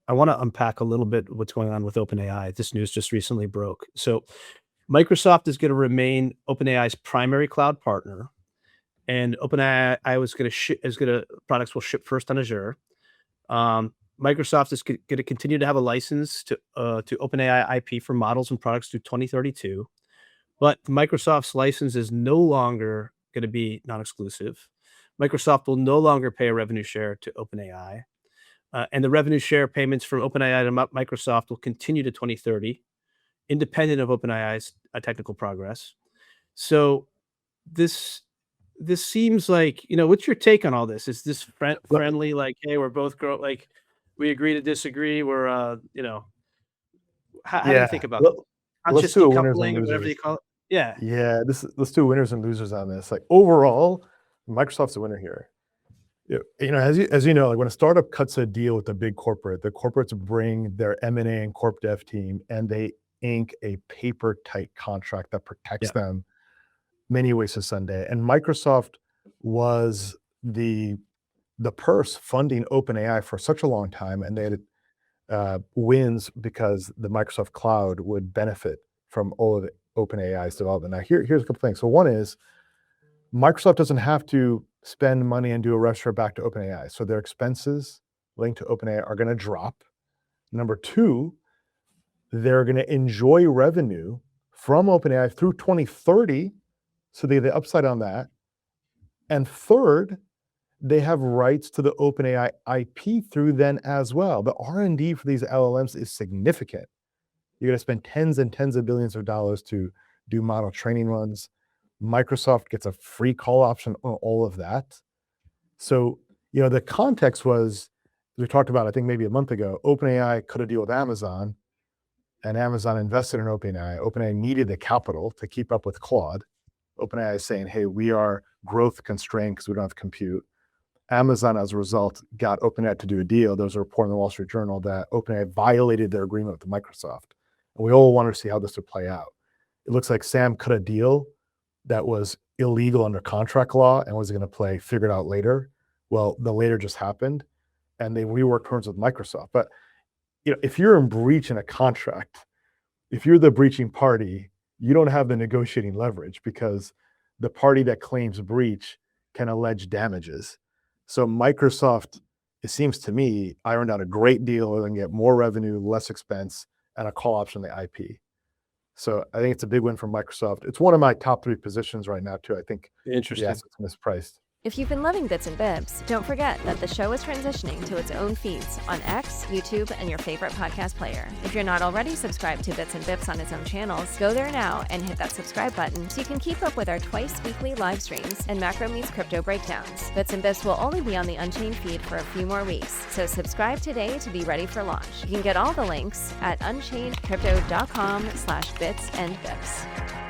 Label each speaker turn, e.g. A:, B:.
A: I want to unpack a little bit what's going on with OpenAI. This news just recently broke. So Microsoft is going to remain OpenAI's primary cloud partner, and OpenAI was going to products will ship first on Azure. Microsoft is going to continue to have a license to OpenAI IP for models and products through 2032, but Microsoft's license is no longer going to be non-exclusive. Microsoft will no longer pay a revenue share to OpenAI, and the revenue share payments from OpenAI to Microsoft will continue to 2030, independent of OpenAI's technical progress. So this seems like, what's your take on all this? Is this friendly? Like, hey, we're both like, we agree to disagree. We're, how do you think about
B: let's
A: conscious
B: do a winners and
A: decoupling or whatever
B: losers.
A: you call it? Yeah.
B: Yeah, let's do winners and losers on this. Like overall, Microsoft's a winner here. As you know, like when a startup cuts a deal with a big corporate, the corporates bring their M&A and corp dev team, and they ink a paper tight contract that protects them many ways to Sunday. And Microsoft was the purse funding OpenAI for such a long time, and they had wins because the Microsoft cloud would benefit from all of OpenAI's development. Now, here's a couple things. So one is Microsoft doesn't have to spend money and do a rev share back to OpenAI. So their expenses linked to OpenAI are going to drop. Number two, they're going to enjoy revenue from OpenAI through 2030. So they have the upside on that. And third, they have rights to the OpenAI IP through then as well. The R&D for these LLMs is significant. You're going to spend tens and tens of billions of dollars to do model training runs. Microsoft gets a free call option on all of that. So, the context was, we talked about, I think maybe a month ago, OpenAI cut a deal with Amazon, and Amazon invested in OpenAI. OpenAI needed the capital to keep up with Claude. OpenAI is saying, hey, we are growth constrained because we don't have compute. Amazon, as a result, got OpenAI to do a deal. There was a report in the Wall Street Journal that OpenAI violated their agreement with Microsoft. And we all wanted to see how this would play out. It looks like Sam cut a deal that was illegal under contract law and was going to figure it out later. Well, the later just happened, and they reworked terms with Microsoft. But if you're in breach in a contract, if you're the breaching party, you don't have the negotiating leverage because the party that claims breach can allege damages. So Microsoft, it seems to me, ironed out a great deal and get more revenue, less expense, and a call option on the IP. So I think it's a big win for Microsoft. It's one of my top 3 positions right now, too. I think
A: Interesting.
B: Yes, it's mispriced.
C: If you've been loving Bits and Bips, don't forget that the show is transitioning to its own feeds on X, YouTube, and your favorite podcast player. If you're not already subscribed to Bits and Bips on its own channels, go there now and hit that subscribe button so you can keep up with our twice-weekly live streams and Macro Meets Crypto breakdowns. Bits and Bips will only be on the Unchained feed for a few more weeks, so subscribe today to be ready for launch. You can get all the links at unchainedcrypto.com/bitsandbips.